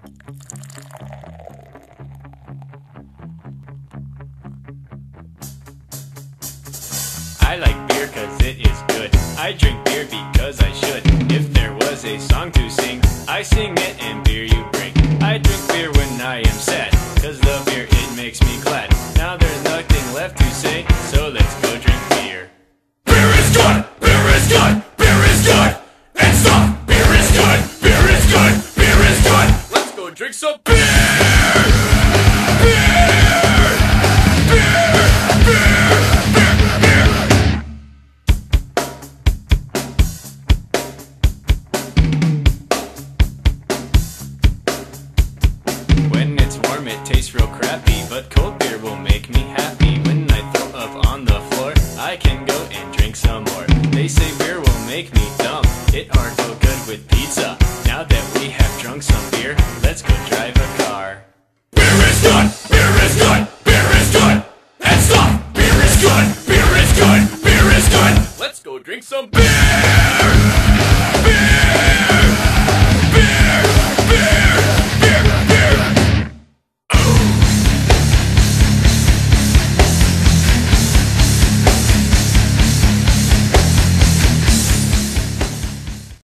I like beer cause it is good. I drink beer because I should. If there was a song to sing, I sing it and beer you bring. I drink beer when I am sad, cause the beer it makes me glad. Now there's nothing left to say, so let's go drink beer. Beer is good! Beer is good! Beer is good! And stop! Beer is good! Beer is good! Beer is good! Let's go drink some beer! When it's warm it tastes real crappy, but cold beer will make me happy. When I throw up on the floor, I can go and drink some more. They say beer will make me dumb, it aren't so good with pizza. Now that we have drunk some beer, let's go drive a car. Beer is good! Beer is good! Beer is good! And stop! Beer is good! Beer is good! Beer is good! Let's go drink some beer!